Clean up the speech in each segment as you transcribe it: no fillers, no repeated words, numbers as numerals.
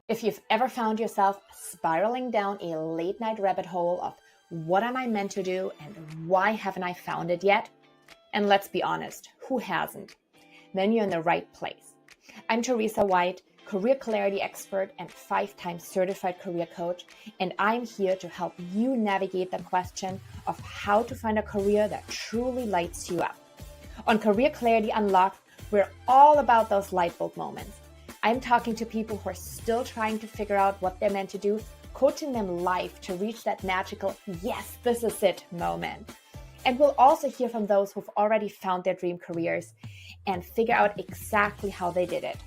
If you've ever found yourself spiraling down a late night rabbit hole of what am I meant to do and why haven't I found it yet? And let's be honest, who hasn't? Then you're in the right place. I'm Theresa White, career clarity expert and 5-time certified career coach, and I'm here to help you navigate the question of how to find a career that truly lights you up. On Career Clarity Unlocked, we're all about those light bulb moments. I'm talking to people who are still trying to figure out what they're meant to do, coaching them live to reach that magical, yes, this is it moment. And we'll also hear from those who've already found their dream careers and figure out exactly how they did it.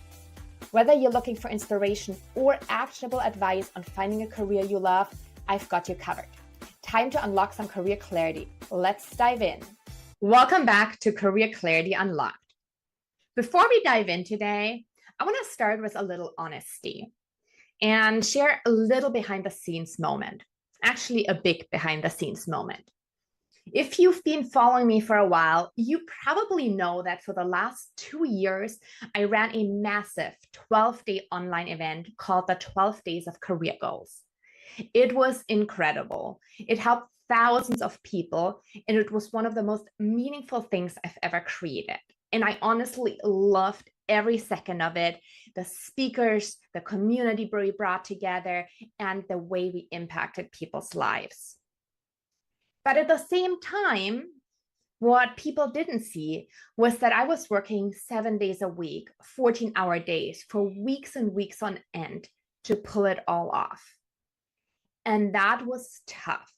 Whether you're looking for inspiration or actionable advice on finding a career you love, I've got you covered. Time to unlock some career clarity. Let's dive in. Welcome back to Career Clarity Unlocked. Before we dive in today, I want to start with a little honesty and share a little behind the scenes moment, actually a big behind the scenes moment. If you've been following me for a while, you probably know that for the last 2 years, I ran a massive 12-day online event called the 12 Days of Career Goals. It was incredible. It helped thousands of people, and it was one of the most meaningful things I've ever created. And I honestly loved every second of it, the speakers, the community we brought together, and the way we impacted people's lives. But at the same time, what people didn't see was that I was working 7 days a week, 14-hour days for weeks and weeks on end to pull it all off. And that was tough.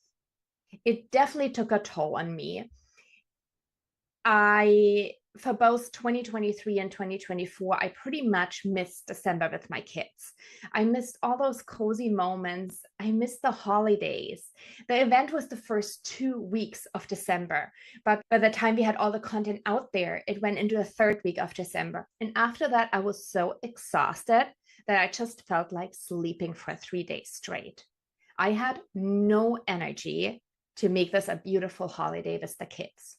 It definitely took a toll on me. For both 2023 and 2024, I pretty much missed December with my kids. I missed all those cozy moments. I missed the holidays. The event was the first 2 weeks of December, but by the time we had all the content out there, it went into the third week of December. And after that, I was so exhausted that I just felt like sleeping for 3 days straight. I had no energy to make this a beautiful holiday with the kids.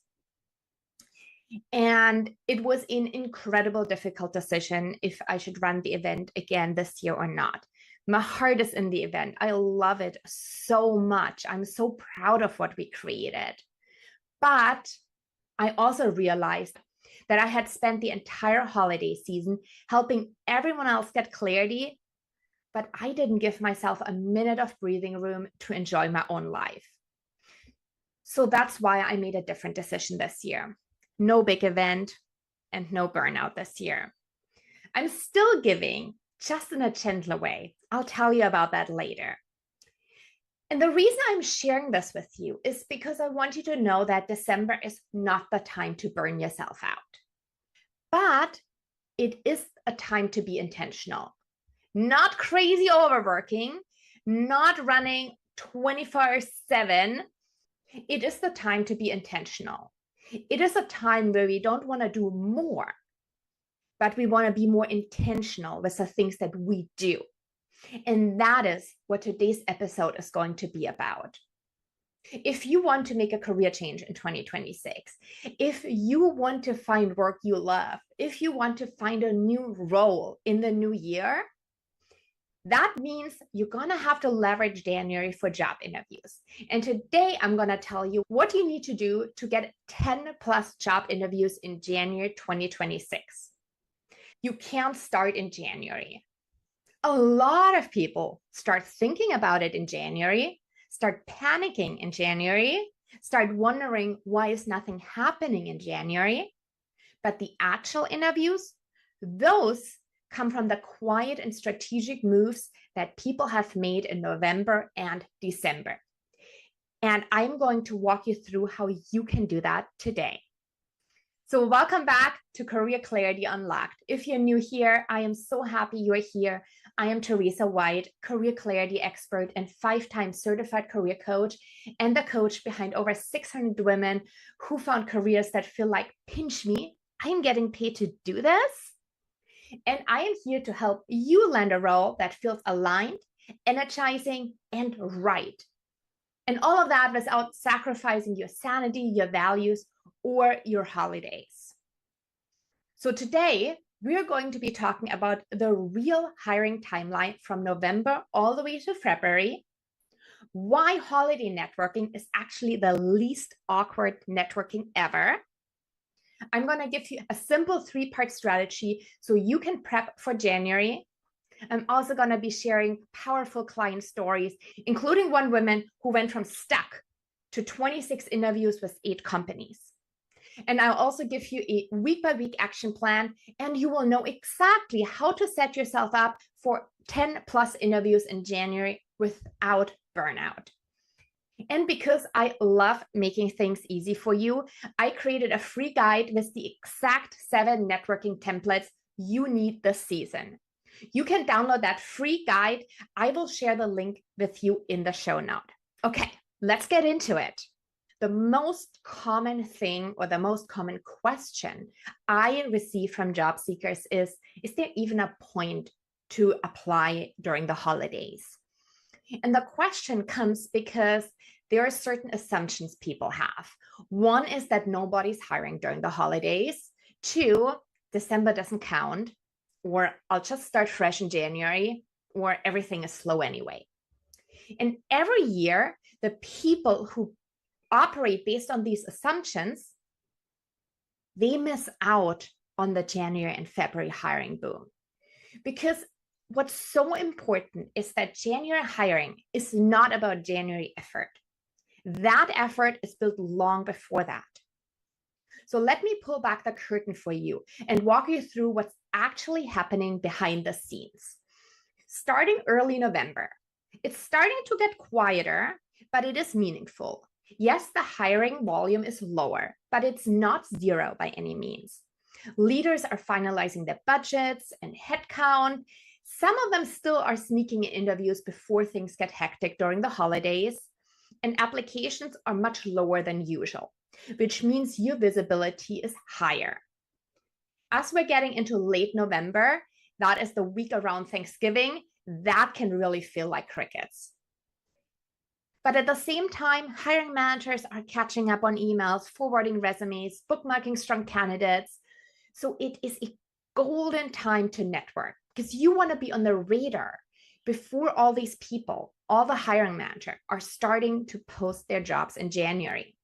And it was an incredible, difficult decision if I should run the event again this year or not. My heart is in the event. I love it so much. I'm so proud of what we created. But I also realized that I had spent the entire holiday season helping everyone else get clarity, but I didn't give myself a minute of breathing room to enjoy my own life. So that's why I made a different decision this year. No big event and no burnout this year. I'm still giving, just in a gentler way. I'll tell you about that later. And the reason I'm sharing this with you is because I want you to know that December is not the time to burn yourself out. But it is a time to be intentional. Not crazy overworking, not running 24/7. It is the time to be intentional. It is a time where we don't want to do more, but we want to be more intentional with the things that we do. And that is what today's episode is going to be about. If you want to make a career change in 2026, if you want to find work you love, if you want to find a new role in the new year, that means you're going to have to leverage January for job interviews. And today I'm going to tell you what you need to do to get 10 plus job interviews in January 2026. You can't start in January. A lot of people start thinking about it in January, start panicking in January, start wondering why is nothing happening in January. But the actual interviews, those come from the quiet and strategic moves that people have made in November and December. And I'm going to walk you through how you can do that today. So welcome back to Career Clarity Unlocked. If you're new here, I am so happy you're here. I am Theresa White, career clarity expert and 5-time certified career coach, and the coach behind over 600 women who found careers that feel like, pinch me, I'm getting paid to do this. And I am here to help you land a role that feels aligned, energizing, and right. And all of that without sacrificing your sanity, your values, or your holidays. So today, we're going to be talking about the real hiring timeline from November all the way to February, why holiday networking is actually the least awkward networking ever. I'm going to give you a simple 3-part strategy so you can prep for January. I'm also going to be sharing powerful client stories, including one woman who went from stuck to 26 interviews with 8 companies. And I'll also give you a week-by-week action plan, and you will know exactly how to set yourself up for 10 plus interviews in January without burnout. And because I love making things easy for you, I created a free guide with the exact 7 networking templates you need this season. You can download that free guide. I will share the link with you in the show note. Okay, let's get into it. The most common thing or the most common question I receive from job seekers is there even a point to apply during the holidays? And the question comes because there are certain assumptions people have. One is that nobody's hiring during the holidays. 2, December doesn't count, or I'll just start fresh in January, or everything is slow anyway. And every year, the people who operate based on these assumptions, they miss out on the January and February hiring boom. Because what's so important is that January hiring is not about January effort. That effort is built long before that. So let me pull back the curtain for you and walk you through what's actually happening behind the scenes. Starting early November, it's starting to get quieter, but it is meaningful. Yes, the hiring volume is lower, but it's not zero by any means. Leaders are finalizing their budgets and headcount. Some of them still are sneaking in interviews before things get hectic during the holidays, and applications are much lower than usual, which means your visibility is higher. As we're getting into late November, that is the week around Thanksgiving, that can really feel like crickets. But at the same time, hiring managers are catching up on emails, forwarding resumes, bookmarking strong candidates. So it is a golden time to network because you want to be on the radar before all these people, all the hiring managers are starting to post their jobs in January.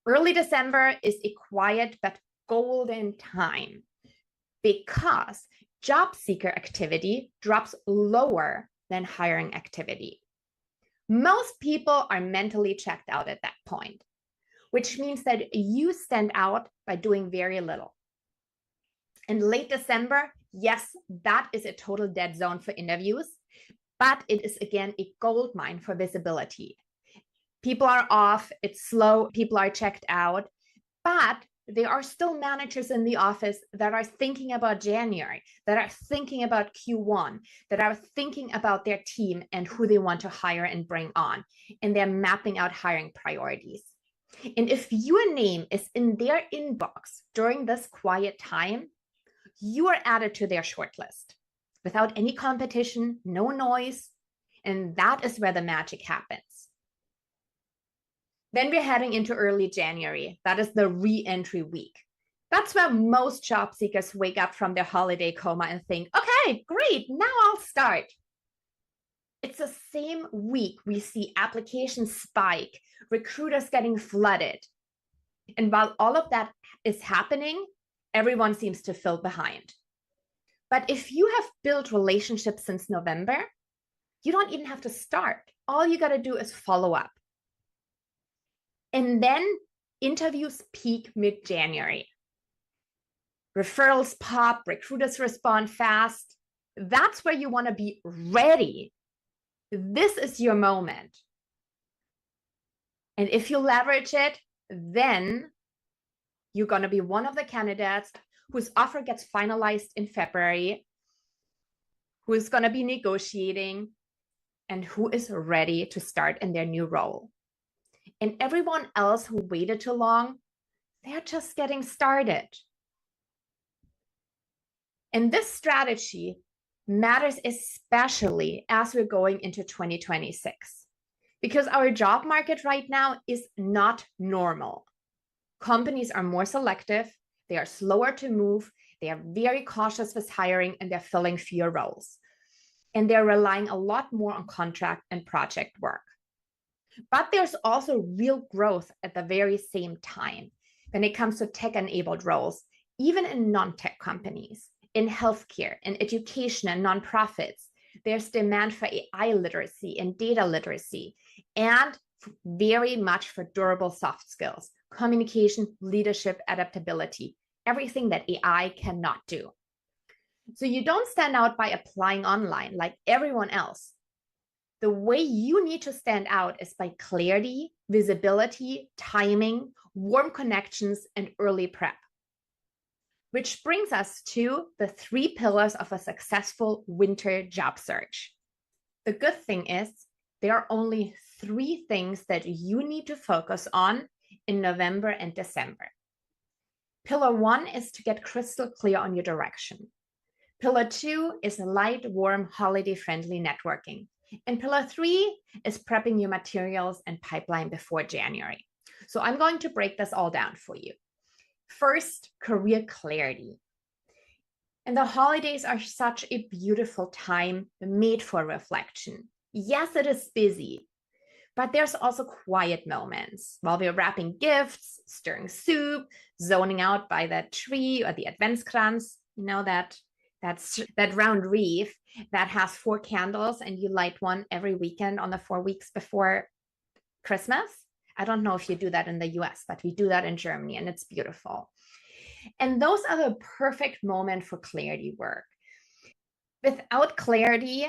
Early December is a quiet but golden time because job seeker activity drops lower than hiring activity. Most people are mentally checked out at that point, which means that you stand out by doing very little. In late December, yes, that is a total dead zone for interviews, but it is again a gold mine for visibility. People are off, it's slow, people are checked out, but there are still managers in the office that are thinking about January, that are thinking about Q1, that are thinking about their team and who they want to hire and bring on, and they're mapping out hiring priorities. And if your name is in their inbox during this quiet time, you are added to their shortlist without any competition, no noise, and that is where the magic happens. Then we're heading into early January. That is the re-entry week. That's where most job seekers wake up from their holiday coma and think, okay, great, now I'll start. It's the same week we see applications spike, recruiters getting flooded. And while all of that is happening, everyone seems to feel behind. But if you have built relationships since November, you don't even have to start. All you got to do is follow up. And then interviews peak mid-January. Referrals pop, recruiters respond fast. That's where you want to be ready. This is your moment. And if you leverage it, then you're going to be one of the candidates whose offer gets finalized in February, who is going to be negotiating, and who is ready to start in their new role. And everyone else who waited too long, they're just getting started. And this strategy matters especially as we're going into 2026, because our job market right now is not normal. Companies are more selective, they are slower to move, They are very cautious with hiring and they're filling fewer roles. And they're relying a lot more on contract and project work. But there's also real growth at the very same time when it comes to tech-enabled roles, even in non-tech companies, in healthcare, in education, and nonprofits. There's demand for AI literacy and data literacy, and very much for durable soft skills, communication, leadership, adaptability, everything that AI cannot do. So you don't stand out by applying online like everyone else. The way you need to stand out is by clarity, visibility, timing, warm connections, and early prep. Which brings us to the 3 pillars of a successful winter job search. The good thing is there are only 3 things that you need to focus on in November and December. Pillar 1 is to get crystal clear on your direction. Pillar 2 is light, warm, holiday-friendly networking. And pillar 3 is prepping your materials and pipeline before January. So I'm going to break this all down for you. First, career clarity. And the holidays are such a beautiful time made for reflection. Yes, it is busy, but there's also quiet moments while we're wrapping gifts, stirring soup, zoning out by that tree or the 𝗹𝗶𝗶𝗀, you know, that round wreath that has 4 candles and you light one every weekend on the 4 weeks before Christmas. I don't know if you do that in the US, but we do that in Germany and it's beautiful. And those are the perfect moment for clarity work. Without clarity,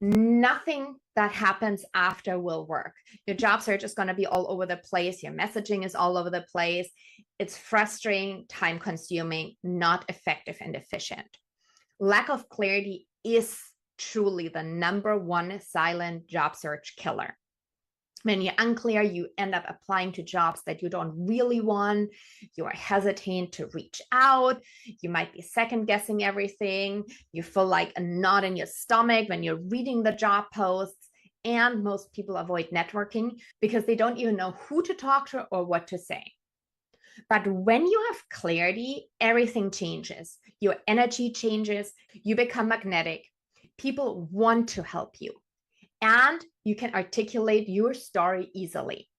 nothing that happens after will work. Your job search is going to be all over the place. Your messaging is all over the place. It's frustrating, time consuming, not effective and efficient. Lack of clarity is truly the #1 silent job search killer. When you're unclear, you end up applying to jobs that you don't really want. You are hesitant to reach out. You might be second guessing everything. You feel like a knot in your stomach when you're reading the job posts. And most people avoid networking because they don't even know who to talk to or what to say. But when you have clarity, everything changes. Your energy changes. You become magnetic. People want to help you. And you can articulate your story easily.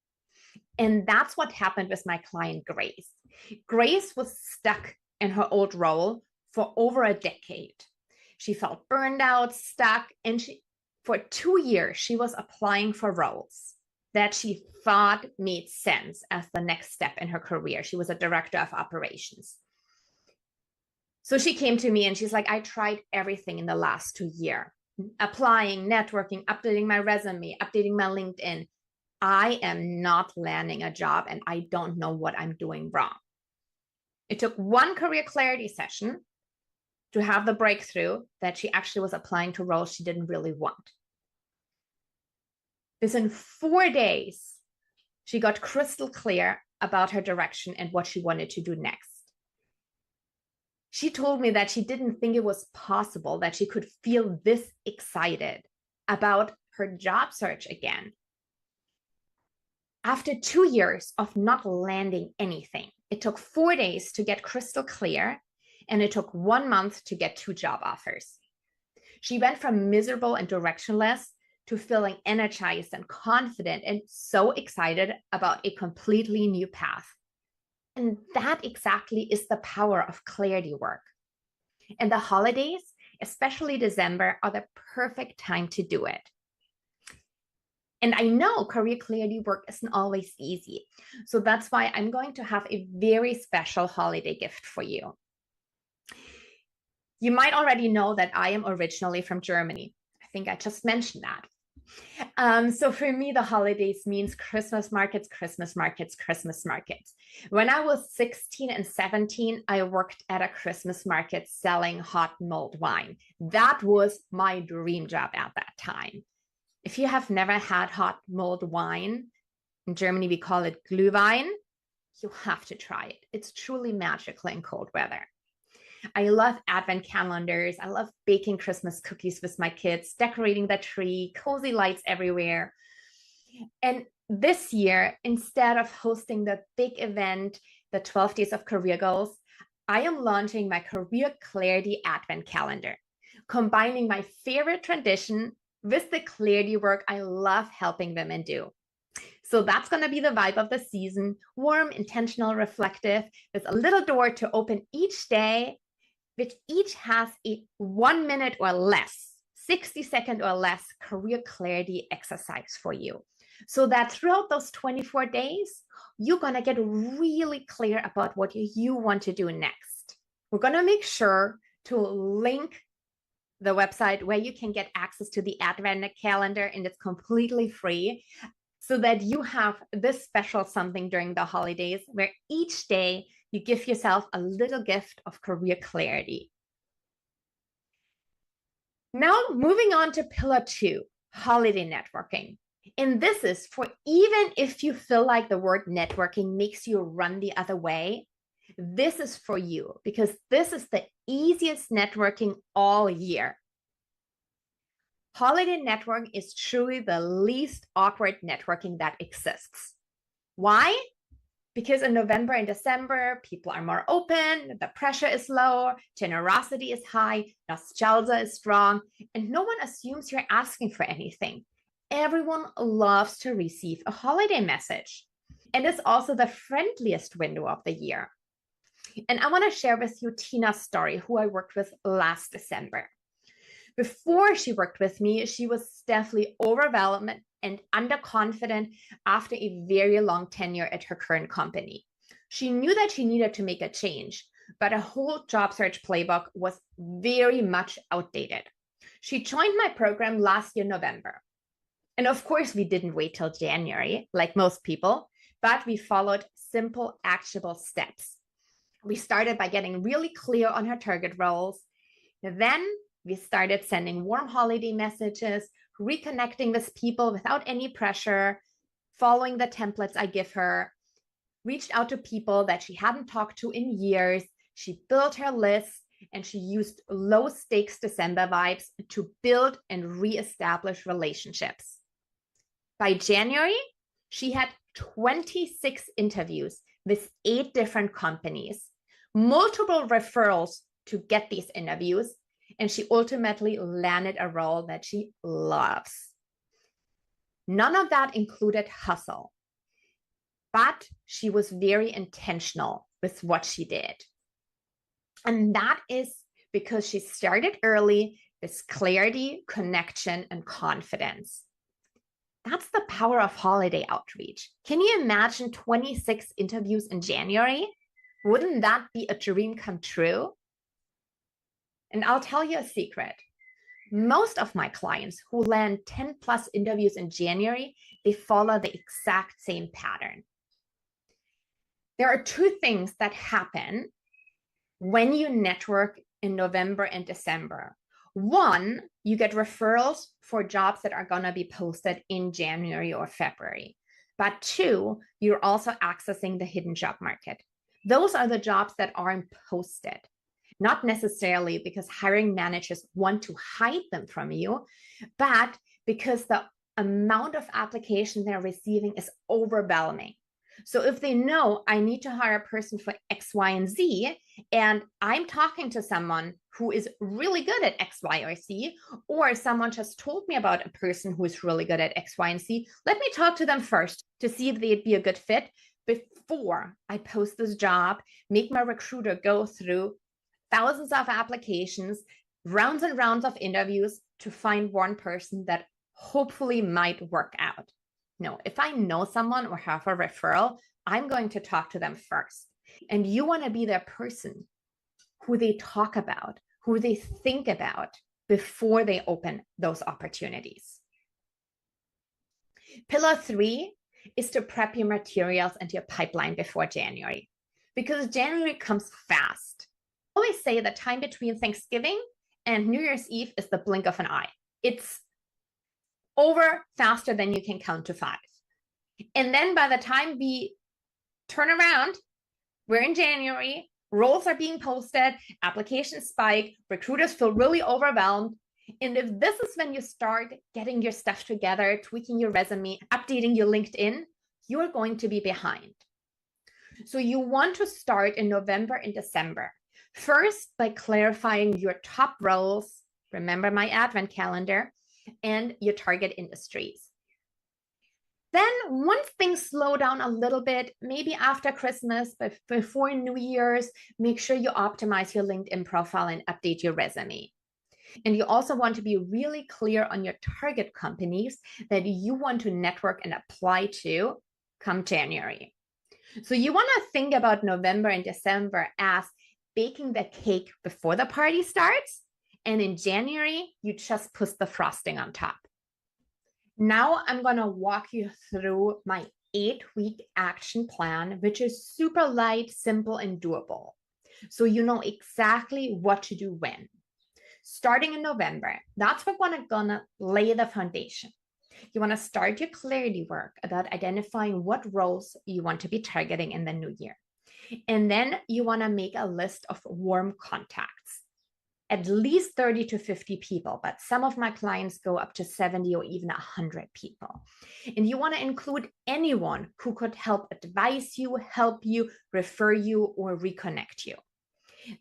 And that's what happened with my client, Grace. Grace was stuck in her old role for over a decade. She felt burned out, stuck, and for 2 years, she was applying for roles that she thought made sense as the next step in her career. She was a director of operations. So she came to me and she's like, I tried everything in the last 2 years. Applying, networking, updating my resume, updating my LinkedIn. I am not landing a job and I don't know what I'm doing wrong. It took 1 career clarity session to have the breakthrough that she actually was applying to roles she didn't really want. Within 4 days, she got crystal clear about her direction and what she wanted to do next. She told me that she didn't think it was possible that she could feel this excited about her job search again. After 2 years of not landing anything, it took 4 days to get crystal clear, and it took 1 month to get 2 job offers. She went from miserable and directionless to feeling energized and confident and so excited about a completely new path. And that exactly is the power of clarity work. And the holidays, especially December, are the perfect time to do it. And I know career clarity work isn't always easy. So that's why I'm going to have a very special holiday gift for you. You might already know that I am originally from Germany. I think I just mentioned that. So for me, the holidays means Christmas markets, Christmas markets, Christmas markets. When I was 16 and 17, I worked at a Christmas market selling hot mulled wine. That was my dream job at that time. If you have never had hot mulled wine, in Germany we call it Glühwein, you have to try it. It's truly magical in cold weather. I love advent calendars. I love baking Christmas cookies with my kids, decorating the tree, cozy lights everywhere. And this year, instead of hosting the big event, the 12 Days of Career Goals, I am launching my Career Clarity Advent Calendar, combining my favorite tradition with the clarity work I love helping women do. So that's going to be the vibe of the season: warm, intentional, reflective, with a little door to open each day, which each has a 1 minute or less, 60-second or less career clarity exercise for you. So that throughout those 24 days, you're going to get really clear about what you want to do next. We're going to make sure to link the website where you can get access to the Advent calendar, and it's completely free, so that you have this special something during the holidays where each day you give yourself a little gift of career clarity. Now, moving on to pillar 2, holiday networking. And this is for even if you feel like the word networking makes you run the other way, this is for you, because this is the easiest networking all year. Holiday networking is truly the least awkward networking that exists. Why? Because in November and December, people are more open, the pressure is low, generosity is high, nostalgia is strong, and no one assumes you're asking for anything. Everyone loves to receive a holiday message. And it's also the friendliest window of the year. And I want to share with you Tina's story, who I worked with last December. Before she worked with me, she was definitely overwhelmed and underconfident after a very long tenure at her current company. She knew that she needed to make a change, but her whole job search playbook was very much outdated. She joined my program last year, November. And of course, we didn't wait till January, like most people, but we followed simple, actionable steps. We started by getting really clear on her target roles. Then we started sending warm holiday messages, reconnecting with people without any pressure, following the templates I give her, reached out to people that she hadn't talked to in years. She built her list, and she used low stakes December vibes to build and reestablish relationships. By January, she had 26 interviews with 8 different companies, multiple referrals to get these interviews, and she ultimately landed a role that she loves. None of that included hustle, but she was very intentional with what she did. And that is because she started early with clarity, connection, and confidence. That's the power of holiday outreach. Can you imagine 26 interviews in January? Wouldn't that be a dream come true? And I'll tell you a secret. Most of my clients who land 10 plus interviews in January, they follow the exact same pattern. There are 2 things that happen when you network in November and December. 1, you get referrals for jobs that are going to be posted in January or February. But 2, you're also accessing the hidden job market. Those are the jobs that aren't posted. Not necessarily because hiring managers want to hide them from you, but because the amount of applications they're receiving is overwhelming. So if they know I need to hire a person for X, Y, and Z, and I'm talking to someone who is really good at X, Y, or Z, or someone just told me about a person who is really good at X, Y, and Z, let me talk to them first to see if they'd be a good fit before I post this job, make my recruiter go through thousands of applications, rounds and rounds of interviews to find one person that hopefully might work out. No, if I know someone or have a referral, I'm going to talk to them first. And you want to be that person who they talk about, who they think about before they open those opportunities. Pillar 3 is to prep your materials and your pipeline before January, because January comes fast. I always say the time between Thanksgiving and New Year's Eve is the blink of an eye. It's over faster than you can count to 5. And then by the time we turn around, we're in January, roles are being posted, applications spike, recruiters feel really overwhelmed. And if this is when you start getting your stuff together, tweaking your resume, updating your LinkedIn, you're going to be behind. So you want to start in November and December, First, by clarifying your top roles, remember my advent calendar, and your target industries. Then once things slow down a little bit, maybe after Christmas, but before New Year's, make sure you optimize your LinkedIn profile and update your resume. And you also want to be really clear on your target companies that you want to network and apply to come January. So you want to think about November and December as baking the cake before the party starts. And in January, you just put the frosting on top. Now I'm going to walk you through my 8-week action plan, which is super light, simple, and doable. So you know exactly what to do when. Starting in November, that's what we're gonna lay the foundation. You want to start your clarity work about identifying what roles you want to be targeting in the new year. And then you want to make a list of warm contacts, at least 30 to 50 people, but some of my clients go up to 70 or even 100 people. And you want to include anyone who could help advise you, help you, refer you, or reconnect you.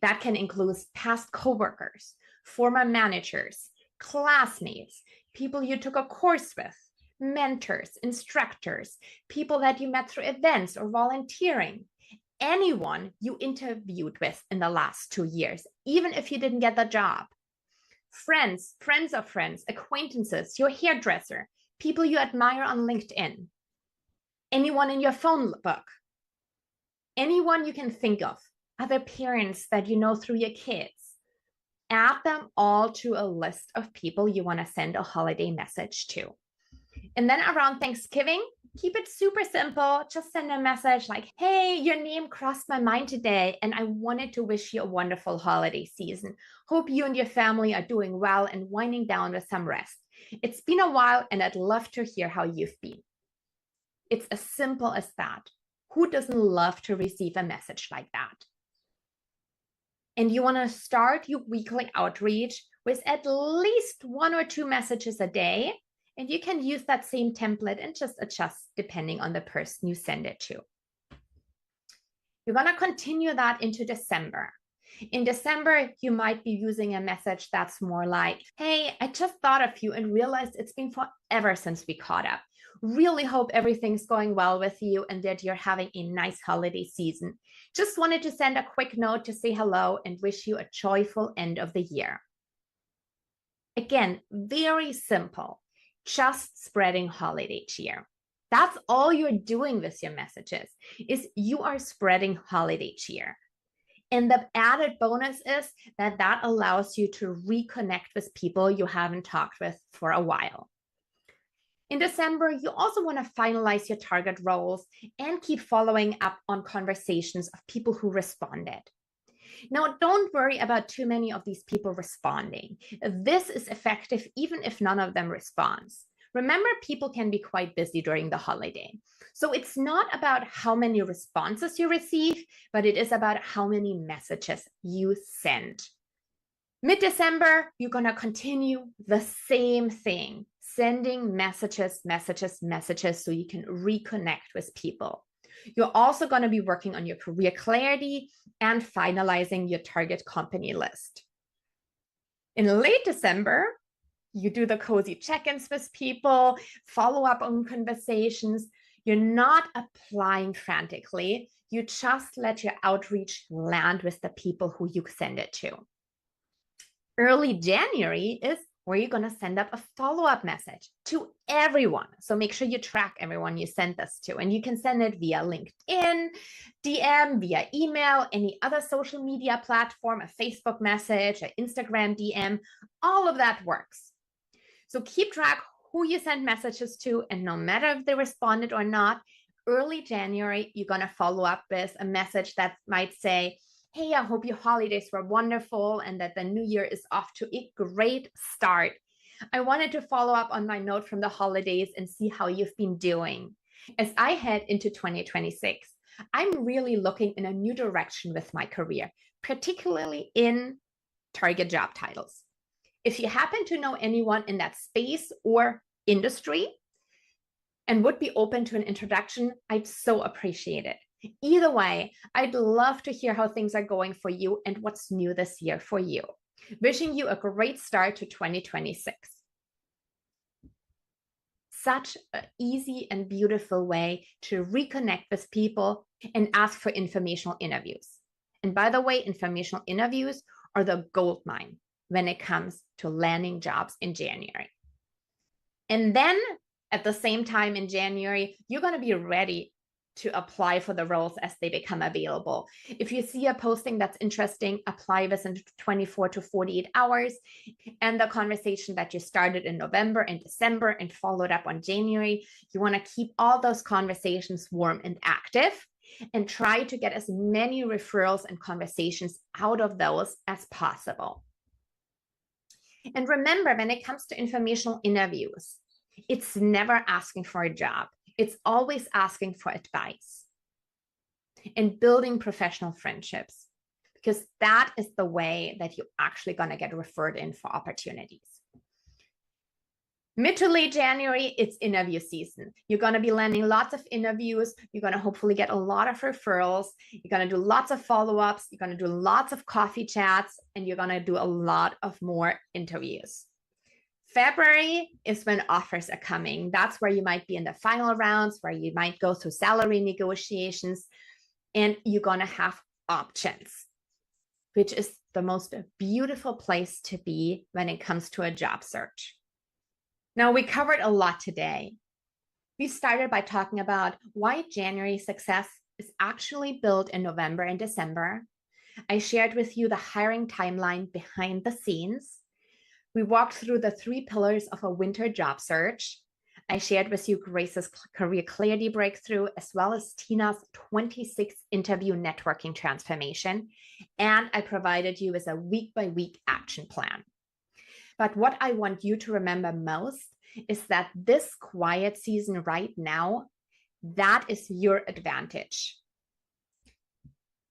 That can include past coworkers, former managers, classmates, people you took a course with, mentors, instructors, people that you met through events or volunteering, anyone you interviewed with in the last 2 years, even if you didn't get the job. Friends, friends of friends, acquaintances, your hairdresser, people you admire on LinkedIn, anyone in your phone book, anyone you can think of, other parents that you know through your kids. Add them all to a list of people you want to send a holiday message to. And then around Thanksgiving, keep it super simple. Just send a message like, hey, your name crossed my mind today, and I wanted to wish you a wonderful holiday season. Hope you and your family are doing well and winding down with some rest. It's been a while, and I'd love to hear how you've been. It's as simple as that. Who doesn't love to receive a message like that? And you want to start your weekly outreach with at least 1 or 2 messages a day. And you can use that same template and just adjust depending on the person you send it to. You're going to continue that into December. In December, you might be using a message that's more like, hey, I just thought of you and realized it's been forever since we caught up. Really hope everything's going well with you and that you're having a nice holiday season. Just wanted to send a quick note to say hello and wish you a joyful end of the year. Again, very simple, just spreading holiday cheer. That's all you're doing with your messages, is you are spreading holiday cheer. And the added bonus is that that allows you to reconnect with people you haven't talked with for a while. In December, you also want to finalize your target roles and keep following up on conversations of people who responded. Now, don't worry about too many of these people responding. This is effective even if none of them responds. Remember, people can be quite busy during the holiday. So it's not about how many responses you receive, but it is about how many messages you send. Mid-December, you're going to continue the same thing, sending messages so you can reconnect with people. You're also going to be working on your career clarity and finalizing your target company list. In late December, you do the cozy check-ins with people, follow up on conversations. You're not applying frantically. You just let your outreach land with the people who you send it to. Early January is where you're going to send up a follow-up message to everyone. So make sure you track everyone you send this to. And you can send it via LinkedIn, DM, via email, any other social media platform, a Facebook message, an Instagram DM, all of that works. So keep track who you send messages to, and no matter if they responded or not, early January, you're going to follow up with a message that might say, hey, I hope your holidays were wonderful and that the new year is off to a great start. I wanted to follow up on my note from the holidays and see how you've been doing. As I head into 2026, I'm really looking in a new direction with my career, particularly in target job titles. If you happen to know anyone in that space or industry and would be open to an introduction, I'd so appreciate it. Either way, I'd love to hear how things are going for you and what's new this year for you. Wishing you a great start to 2026. Such an easy and beautiful way to reconnect with people and ask for informational interviews. And by the way, informational interviews are the gold mine when it comes to landing jobs in January. And then at the same time in January, you're going to be ready to apply for the roles as they become available. If you see a posting that's interesting, apply within 24 to 48 hours. And the conversation that you started in November and December and followed up on January, you want to keep all those conversations warm and active and try to get as many referrals and conversations out of those as possible. And remember, when it comes to informational interviews, it's never asking for a job. It's always asking for advice and building professional friendships, because that is the way that you're actually going to get referred in for opportunities. Mid to late January, it's interview season. You're going to be landing lots of interviews. You're going to hopefully get a lot of referrals. You're going to do lots of follow-ups. You're going to do lots of coffee chats, and you're going to do a lot of more interviews. February is when offers are coming. That's where you might be in the final rounds, where you might go through salary negotiations, and you're going to have options, which is the most beautiful place to be when it comes to a job search. Now, we covered a lot today. We started by talking about why January success is actually built in November and December. I shared with you the hiring timeline behind the scenes. We walked through the 3 pillars of a winter job search. I shared with you Grace's career clarity breakthrough, as well as Tina's 26 interview networking transformation. And I provided you with a week-by-week action plan. But what I want you to remember most is that this quiet season right now, that is your advantage.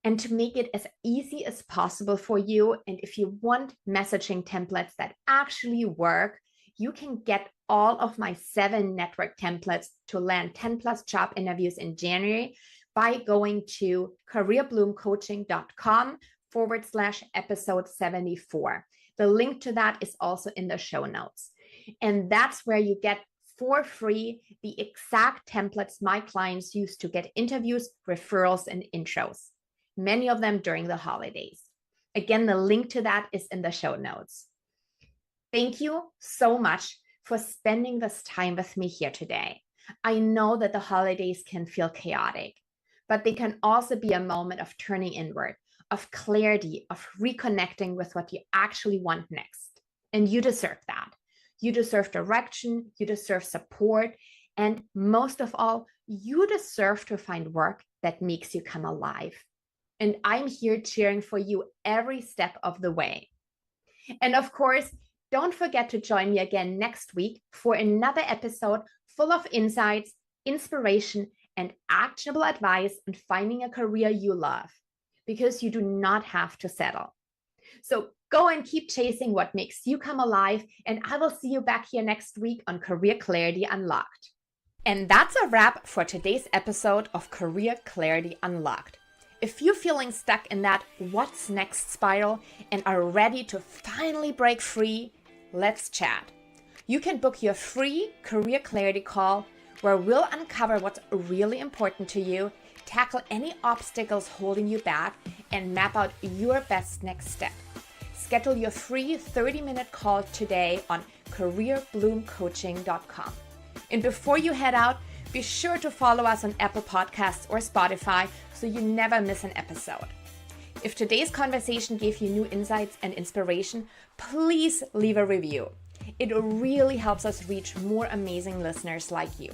And to make it as easy as possible for you, and if you want messaging templates that actually work, you can get all of my 7 network templates to land 10+ job interviews in January by going to 𝘲𝗶𝗀coaching.com/episode 74. The link to that is also in the show notes. And that's where you get for free the exact templates my clients use to get interviews, referrals, and intros, many of them during the holidays. Again, the link to that is in the show notes. Thank you so much for spending this time with me here today. I know that the holidays can feel chaotic, but they can also be a moment of turning inward, of clarity, of reconnecting with what you actually want next. And you deserve that. You deserve direction, you deserve support, and most of all, you deserve to find work that makes you come alive. And I'm here cheering for you every step of the way. And of course, don't forget to join me again next week for another episode full of insights, inspiration, and actionable advice on finding a career you love, because you do not have to settle. So go and keep chasing what makes you come alive, and I will see you back here next week on Career Clarity Unlocked. And that's a wrap for today's episode of Career Clarity Unlocked. If you're feeling stuck in that what's next spiral and are ready to finally break free, let's chat. You can book your free career clarity call where we'll uncover what's really important to you, tackle any obstacles holding you back, and map out your best next step. Schedule your free 30-minute call today on 𝘲𝗶𝗀coaching.com. And before you head out, be sure to follow us on Apple Podcasts or Spotify so you never miss an episode. If today's conversation gave you new insights and inspiration, please leave a review. It really helps us reach more amazing listeners like you.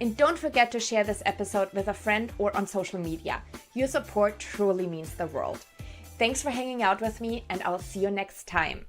And don't forget to share this episode with a friend or on social media. Your support truly means the world. Thanks for hanging out with me, and I'll see you next time.